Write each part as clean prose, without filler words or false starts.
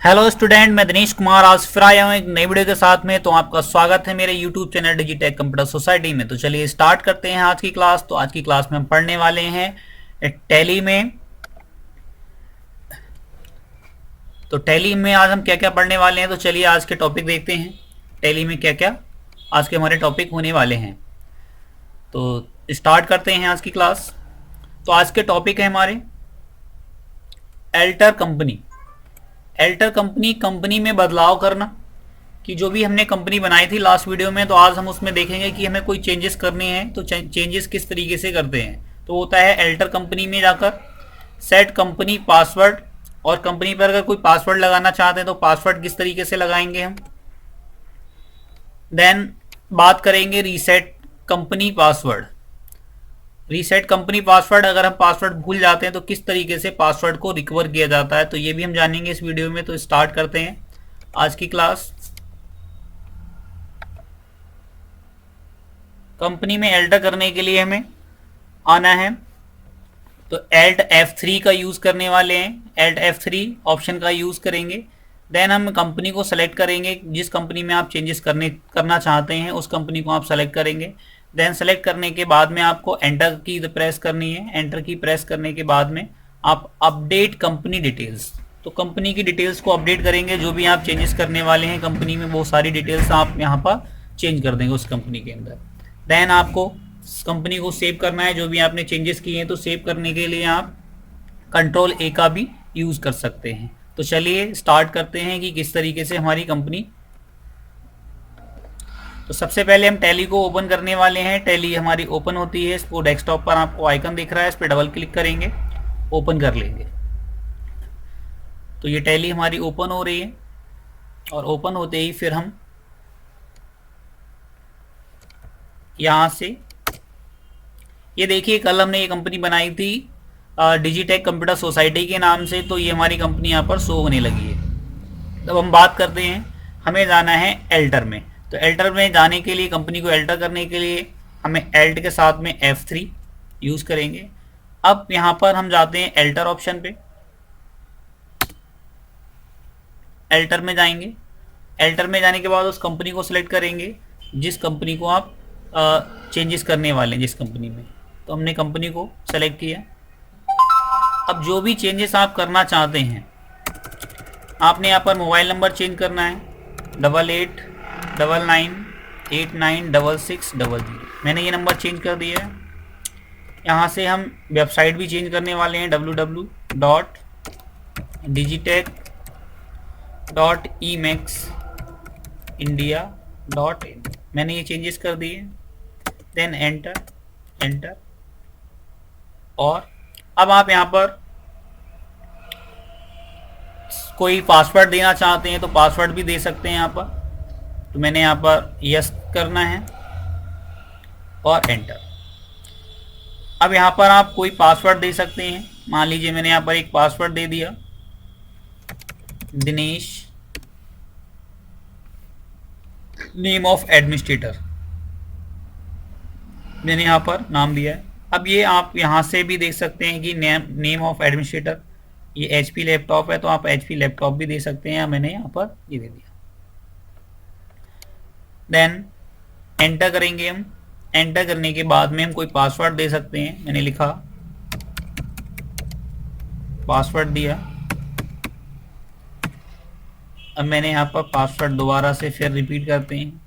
Hello student, मैं दिनेश कुमार आज फिर आया हूँ एक नई वीडियो के साथ में। तो आपका स्वागत है मेरे YouTube channel Digitek computer society में। तो चलिए स्टार्ट करते हैं आज की क्लास। तो आज की क्लास में हम पढ़ने वाले हैं टैली में। तो टैली में आज हम क्या क्या पढ़ने वाले हैं, तो चलिए आज के टॉपिक देखते हैं। टैली में क्या क्या आज के हमारे टॉपिक होने वाले हैं, तो स्टार्ट करते हैं आज की क्लास। तो आज के टॉपिक है हमारे alter company. Alter company, company में बदलाव करना, कि जो भी हमने कंपनी बनाई थी लास्ट वीडियो में, तो आज हम उसमें देखेंगे कि हमें कोई चेंजेस करने हैं तो चेंजेस किस तरीके से करते हैं। तो होता है एल्टर कंपनी में जाकर सेट कंपनी पासवर्ड, और कंपनी पर अगर कोई पासवर्ड लगाना चाहते हैं तो पासवर्ड किस तरीके से लगाएंगे हम। देन बात करेंगे reset company password. Reset company password, अगर हम पासवर्ड भूल जाते हैं तो किस तरीके से पासवर्ड को रिकवर किया जाता है, तो ये भी हम जानेंगे इस वीडियो में। तो स्टार्ट करते हैं आज की क्लास। कंपनी में एल्टर करने के लिए हमें आना है, तो एल्ट F3 का यूज करने वाले हैं। एल्ट F3 ऑप्शन का यूज करेंगे। देन हम कंपनी को सेलेक्ट करेंगे, जिस कंपनी में आप चेंजेस करना चाहते हैं उस कंपनी को आप सेलेक्ट करेंगे। देन सेलेक्ट करने के बाद में आपको एंटर की प्रेस करनी है। एंटर की प्रेस करने के बाद में आप अपडेट कंपनी डिटेल्स, तो कंपनी की डिटेल्स को अपडेट करेंगे। जो भी आप चेंजेस करने वाले हैं कंपनी में वो सारी डिटेल्स आप यहाँ पर चेंज कर देंगे उस कंपनी के अंदर। देन आपको कंपनी को सेव करना है, जो भी आपने चेंजेस किए हैं। तो सेव करने के लिए आप Ctrl+A का भी यूज कर सकते हैं। तो चलिए स्टार्ट करते हैं कि किस तरीके से हमारी कंपनी। तो सबसे पहले हम टैली को ओपन करने वाले हैं। टैली हमारी ओपन होती है, इसको डेस्कटॉप पर आपको आइकन दिख रहा है, इस पर डबल क्लिक करेंगे, ओपन कर लेंगे। तो ये टैली हमारी ओपन हो रही है, और ओपन होते ही फिर हम यहाँ से ये देखिए, कल हमने ये कंपनी बनाई थी डिजिटेक कंप्यूटर सोसाइटी के नाम से, तो ये हमारी कंपनी यहाँ पर शो होने लगी है। तब हम बात करते हैं, हमें जाना है एल्टर में। तो एल्टर में जाने के लिए, कंपनी को एल्टर करने के लिए हमें एल्ट के साथ में F3 यूज करेंगे। अब यहाँ पर हम जाते हैं एल्टर ऑप्शन पे, एल्टर में जाएंगे। एल्टर में जाने के बाद उस कंपनी को सिलेक्ट करेंगे जिस कंपनी को आप चेंजेस करने वाले हैं, जिस कंपनी में। तो हमने कंपनी को सेलेक्ट किया। अब जो भी चेंजेस आप करना चाहते हैं, आपने यहाँ पर मोबाइल नंबर चेंज करना है 8899896600। मैंने ये नंबर चेंज कर दिया है। यहाँ से हम वेबसाइट भी चेंज करने वाले हैं, www.digitech.emexindia.in। मैंने ये चेंजेस कर दिए। Then enter, enter. और अब आप यहाँ पर कोई पासवर्ड देना चाहते हैं तो पासवर्ड भी दे सकते हैं यहाँ पर। तो मैंने यहाँ पर यस करना है और एंटर। अब यहाँ पर आप कोई पासवर्ड दे सकते हैं। मान लीजिए मैंने यहाँ पर एक पासवर्ड दे दिया, दिनेश नेम ऑफ एडमिनिस्ट्रेटर, मैंने यहाँ पर नाम दिया है। अब ये आप यहाँ से भी देख सकते हैं कि नेम ऑफ एडमिनिस्ट्रेटर, ये HP लैपटॉप है तो आप HP लैपटॉप भी दे सकते हैं। मैंने यहाँ पर ये दे दिया। देन एंटर करेंगे हम। एंटर करने के बाद में हम कोई पासवर्ड दे सकते हैं। मैंने लिखा, पासवर्ड दिया। अब मैंने यहाँ पर पासवर्ड दोबारा से फिर रिपीट करते हैं।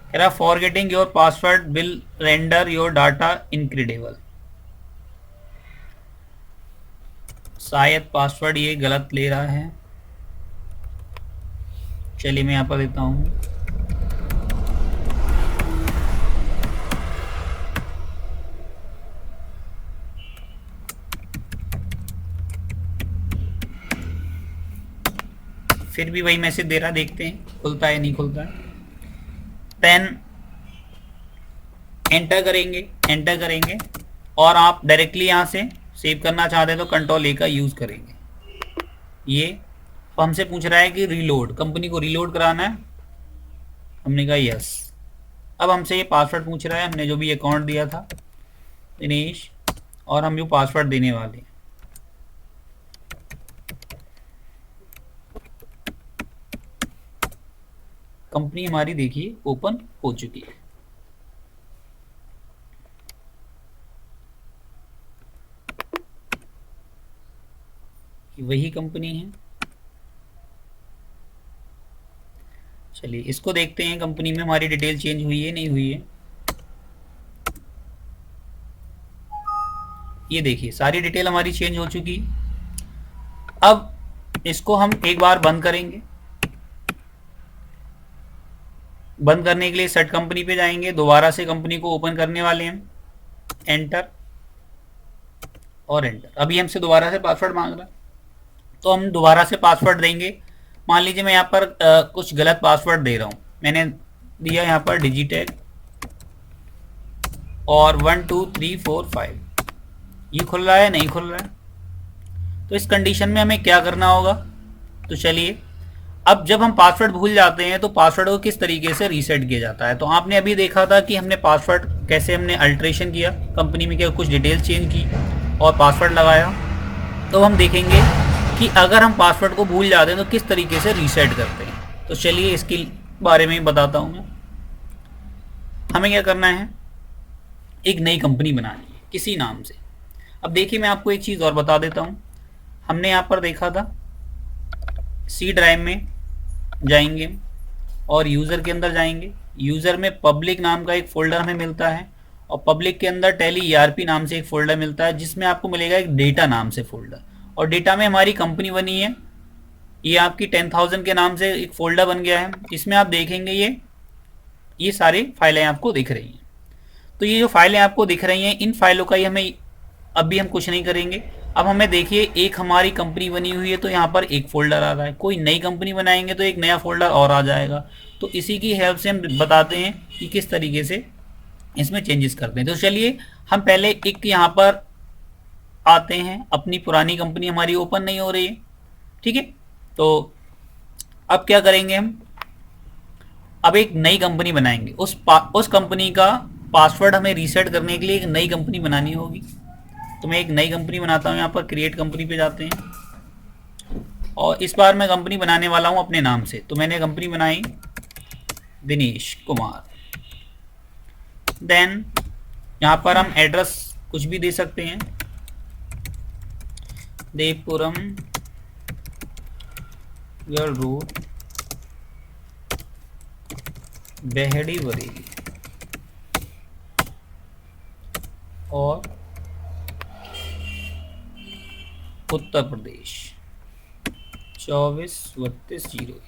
कह रहा forgetting your password will render your data incredible. शायद पासवर्ड ये गलत ले रहा है। चलिए मैं यहाँ पर देता हूँ, फिर भी वही मैसेज दे रहा, देखते हैं खुलता है नहीं खुलता है। देन एंटर करेंगे, एंटर करेंगे। और आप डायरेक्टली यहाँ से सेव करना चाहते हैं तो Ctrl+A का यूज करेंगे। ये हमसे पूछ रहा है कि रीलोड, कंपनी को रीलोड कराना है। हमने कहा यस। अब हमसे ये पासवर्ड पूछ रहा है, हमने जो भी अकाउंट दिया था दिनेश, और हम जो पासवर्ड देने वाले हैं। कंपनी हमारी देखिए ओपन हो चुकी है। वही कंपनी है। चलिए इसको देखते हैं, कंपनी में हमारी डिटेल चेंज हुई है नहीं हुई है। ये देखिए सारी डिटेल हमारी चेंज हो चुकी है। अब इसको हम एक बार बंद करेंगे। बंद करने के लिए सेट कंपनी पे जाएंगे, दोबारा से कंपनी को ओपन करने वाले हैं, एंटर और एंटर। अभी हमसे दोबारा से पासवर्ड मांग रहा है, तो हम दोबारा से पासवर्ड देंगे। मान लीजिए मैं यहाँ पर कुछ गलत पासवर्ड दे रहा हूँ, मैंने दिया यहाँ पर डिजिटेक और 1 2 3 4 5, ये खुल रहा है नहीं खुल रहा है। तो इस कंडीशन में हमें क्या करना होगा, तो चलिए अब जब हम पासवर्ड भूल जाते हैं तो पासवर्ड को किस तरीके से रीसेट किया जाता है। तो आपने अभी देखा था कि हमने पासवर्ड कैसे हमने अल्ट्रेशन किया, कंपनी में क्या कुछ डिटेल्स चेंज की और पासवर्ड लगाया। तो हम देखेंगे कि अगर हम पासवर्ड को भूल जाते हैं तो किस तरीके से रीसेट करते हैं। तो चलिए इसके बारे में बताता हूँ मैं। हमें क्या करना है, एक नई कंपनी बनानी है किसी नाम से। अब देखिए मैं आपको एक चीज़ और बता देता हूँ। हमने यहाँ पर देखा था सी ड्राइव में जाएंगे और यूज़र के अंदर जाएंगे। यूज़र में पब्लिक नाम का एक फ़ोल्डर हमें मिलता है और पब्लिक के अंदर टैली ईआरपी नाम से एक फ़ोल्डर मिलता है, जिसमें आपको मिलेगा एक डेटा नाम से फ़ोल्डर। और डेटा में हमारी कंपनी बनी है, ये आपकी 10,000 के नाम से एक फ़ोल्डर बन गया है। इसमें आप देखेंगे ये सारी फाइलें आपको दिख रही हैं। तो ये जो फाइलें आपको दिख रही हैं, इन फाइलों का ही हमें अभी हम कुछ नहीं करेंगे। अब हमें देखिए एक हमारी कंपनी बनी हुई है तो यहाँ पर एक फ़ोल्डर आ रहा है, कोई नई कंपनी बनाएंगे तो एक नया फ़ोल्डर और आ जाएगा। तो इसी की हेल्प से हम बताते हैं कि किस तरीके से इसमें चेंजेस करते हैं। तो चलिए हम पहले एक यहाँ पर आते हैं, अपनी पुरानी कंपनी हमारी ओपन नहीं हो रही है, ठीक है। तो अब क्या करेंगे हम, अब एक नई कंपनी बनाएंगे। उस कंपनी का पासवर्ड हमें रीसेट करने के लिए एक नई कंपनी बनानी होगी। तो मैं एक नई कंपनी बनाता हूँ, यहाँ पर क्रिएट कंपनी पे जाते हैं और इस बार मैं कंपनी बनाने वाला हूँ अपने नाम से। तो मैंने कंपनी बनाई दिनेश कुमार। देन यहाँ पर हम एड्रेस कुछ भी दे सकते हैं, देवपुरम गर्ल रोड बेहड़ी बरेली और उत्तर प्रदेश 243201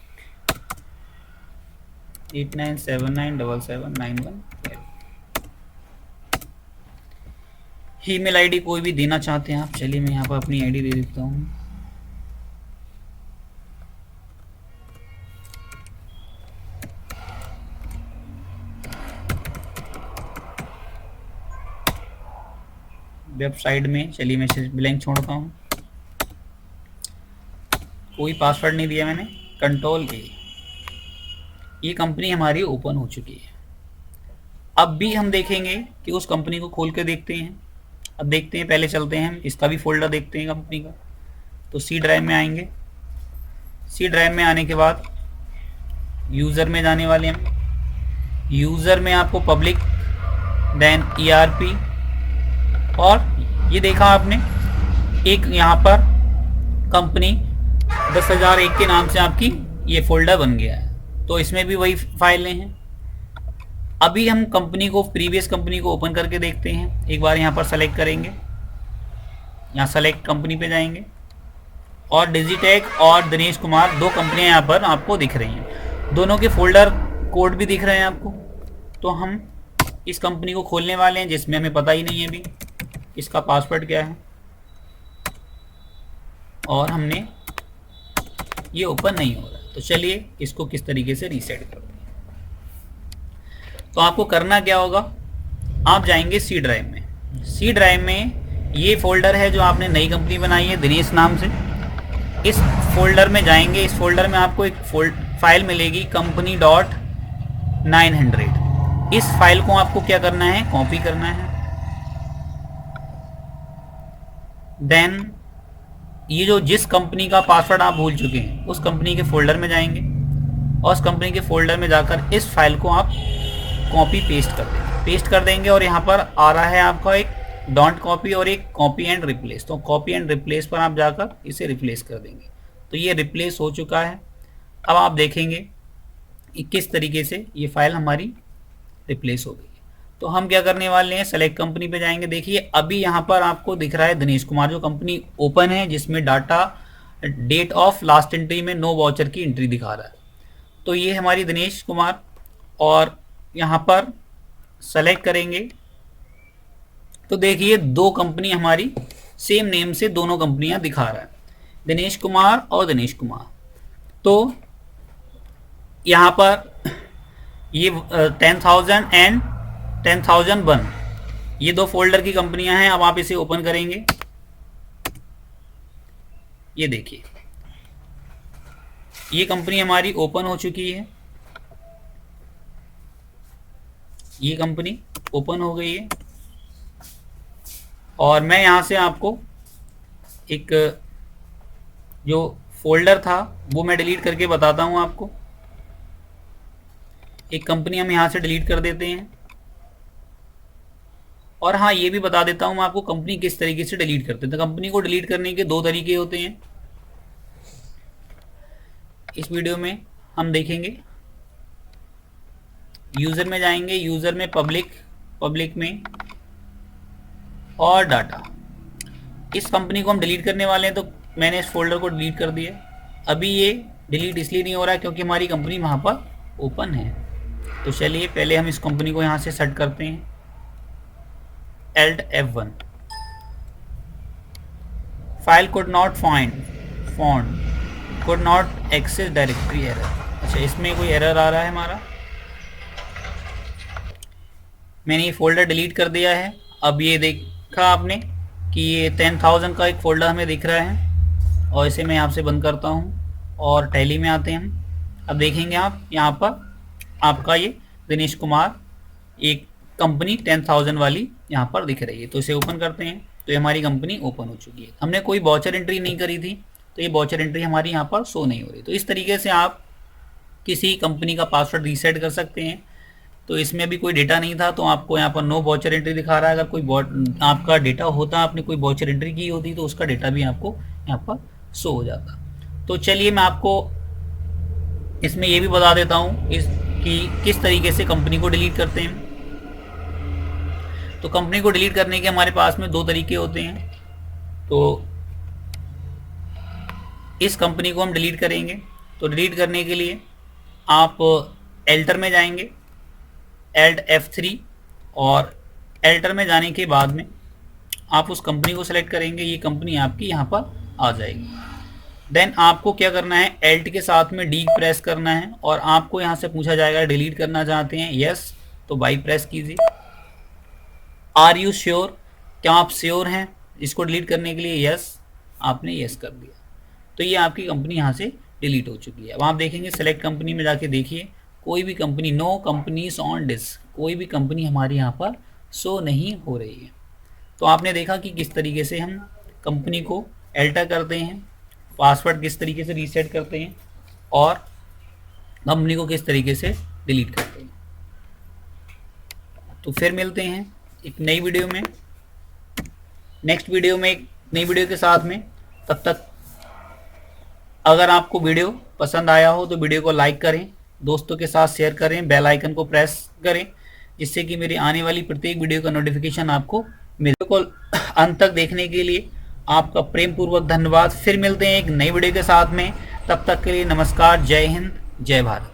89797791। ईमेल आईडी कोई भी देना चाहते हैं आप, चलिए मैं यहाँ पर अपनी आईडी दे देता हूँ। वेबसाइट में चलिए मैं ब्लैंक छोड़ता हूँ, कोई पासवर्ड नहीं दिया मैंने, कंट्रोल ए। ये कंपनी हमारी ओपन हो चुकी है। अब भी हम देखेंगे कि उस कंपनी को खोल के देखते हैं। अब देखते हैं, पहले चलते हैं इसका भी फोल्डर देखते हैं कंपनी का। तो सी ड्राइव में आएंगे, सी ड्राइव में आने के बाद यूज़र में जाने वाले हैं। यूज़र में आपको पब्लिक, देन ईआरपी और ये देखा आपने एक यहाँ पर कंपनी 10,001 के नाम से आपकी ये फोल्डर बन गया है। तो इसमें भी वही फाइलें हैं। अभी हम कंपनी को, प्रीवियस कंपनी को ओपन करके देखते हैं। एक बार यहाँ पर सेलेक्ट करेंगे, यहाँ सेलेक्ट कंपनी पे जाएंगे और डिजिटेक और दिनेश कुमार दो कंपनियां यहाँ पर आपको दिख रही हैं। दोनों के फोल्डर कोड भी दिख रहे हैं आपको। तो हम इस कंपनी को खोलने वाले हैं जिसमें हमें पता ही नहीं है अभी इसका पासवर्ड क्या है, और हमने ये ओपन नहीं हो रहा। तो चलिए इसको किस तरीके से रीसेट करते हैं। तो आपको करना क्या होगा, आप जाएंगे सी ड्राइव में। सी ड्राइव में ये फोल्डर है जो आपने नई कंपनी बनाई है दिनेश नाम से। इस फोल्डर में जाएंगे, इस फोल्डर में आपको एक फाइल मिलेगी company.900। इस फाइल को आपको क्या करना है, कॉपी करना है। देन ये जो जिस कंपनी का पासवर्ड आप भूल चुके हैं उस कंपनी के फोल्डर में जाएंगे और उस कंपनी के फोल्डर में जाकर इस फाइल को आप कॉपी पेस्ट कर देंगे और यहाँ पर आ रहा है आपका एक डोंट कॉपी और एक कॉपी एंड रिप्लेस। तो कॉपी एंड रिप्लेस पर आप जाकर इसे रिप्लेस कर देंगे। तो ये रिप्लेस हो चुका है। अब आप देखेंगे कि किस तरीके से ये फाइल हमारी रिप्लेस हो गई है। तो हम क्या करने वाले हैं, सेलेक्ट कंपनी पे जाएंगे। देखिए अभी यहाँ पर आपको दिख रहा है दिनेश कुमार, जो कंपनी ओपन है, जिसमें data date of last entry में नो वाउचर की एंट्री दिखा रहा है। तो ये हमारी दिनेश कुमार, और यहाँ पर सेलेक्ट करेंगे तो देखिए दो कंपनी हमारी सेम नेम से दोनों कंपनियां दिखा रहा है, दिनेश कुमार और दिनेश कुमार। तो यहाँ पर ये 10,000 एंड 10,001 ये दो फोल्डर की कंपनियां हैं। अब आप इसे ओपन करेंगे, ये देखिए ये कंपनी हमारी ओपन हो चुकी है, ये कंपनी ओपन हो गई है। और मैं यहाँ से आपको एक जो फोल्डर था वो मैं डिलीट करके बताता हूँ आपको। एक कंपनी हम यहाँ से डिलीट कर देते हैं। और हाँ, ये भी बता देता हूँ मैं आपको कंपनी किस तरीके से डिलीट करते हैं। तो कंपनी को डिलीट करने के दो तरीके होते हैं, इस वीडियो में हम देखेंगे। यूज़र में जाएंगे, यूज़र में पब्लिक में और डाटा। इस कंपनी को हम डिलीट करने वाले हैं, तो मैंने इस फोल्डर को डिलीट कर दिया। अभी ये डिलीट इसलिए नहीं हो रहा है क्योंकि हमारी कंपनी वहाँ पर ओपन है। तो चलिए पहले हम इस कंपनी को यहाँ से सेट करते हैं, Alt F1। File could not found could not access directory error। अच्छा, इसमें कोई एरर आ रहा है हमारा। मैंने ये फोल्डर डिलीट कर दिया है। अब ये देखा आपने कि ये 10,000 का एक फोल्डर हमें दिख रहा है, और इसे मैं यहाँ से बंद करता हूँ और टैली में आते हैं हम। अब देखेंगे आप यहाँ पर आपका ये दिनेश कुमार एक कंपनी 10,000 वाली यहाँ पर दिख रही है। तो इसे ओपन करते हैं, तो ये हमारी कंपनी ओपन हो चुकी है। हमने कोई वाउचर एंट्री नहीं करी थी, तो ये वाउचर एंट्री हमारी यहाँ पर शो नहीं हो रही। तो इस तरीके से आप किसी कंपनी का पासवर्ड रीसेट कर सकते हैं। तो इसमें अभी कोई डेटा नहीं था, तो आपको यहाँ पर नो वाउचर एंट्री दिखा रहा है। अगर कोई आपका डेटा होता, आपने कोई वाउचर एंट्री की होती, तो उसका डेटा भी आपको यहाँ पर शो हो जाता। तो चलिए मैं आपको इसमें ये भी बता देता हूँ कि किस तरीके से कंपनी को डिलीट करते हैं। तो कंपनी को डिलीट करने के हमारे पास में दो तरीके होते हैं। तो इस कंपनी को हम डिलीट करेंगे, तो डिलीट करने के लिए आप एल्टर में जाएंगे, Alt F3, और एल्टर में जाने के बाद में आप उस कंपनी को सेलेक्ट करेंगे। ये कंपनी आपकी यहाँ पर आ जाएगी। देन आपको क्या करना है, Alt के साथ में D प्रेस करना है, और आपको यहाँ से पूछा जाएगा डिलीट करना चाहते हैं, यस, तो बाई प्रेस कीजिए। आर यू श्योर, क्या आप श्योर हैं इसको डिलीट करने के लिए, यस, आपने यस कर दिया। तो ये आपकी कंपनी यहाँ से डिलीट हो चुकी है। अब आप देखेंगे सेलेक्ट कंपनी में जाके देखिए, कोई भी company, no companies on disk, कोई भी कंपनी हमारी यहाँ पर शो नहीं हो रही है। तो आपने देखा कि किस तरीके से हम कंपनी को एल्टर करते हैं, पासवर्ड किस तरीके से रीसेट करते हैं, और कंपनी को किस तरीके से डिलीट करते हैं। तो फिर मिलते हैं एक नई वीडियो में, नेक्स्ट वीडियो में, एक नई वीडियो के साथ में। तब तक अगर आपको वीडियो पसंद आया हो तो वीडियो को लाइक करें, दोस्तों के साथ शेयर करें, बेल आइकन को प्रेस करें, जिससे कि मेरी आने वाली प्रत्येक वीडियो का नोटिफिकेशन आपको मिले। को अंत तक देखने के लिए आपका प्रेम पूर्वक धन्यवाद। फिर मिलते हैं एक नई वीडियो के साथ में, तब तक के लिए नमस्कार, जय हिंद, जय भारत।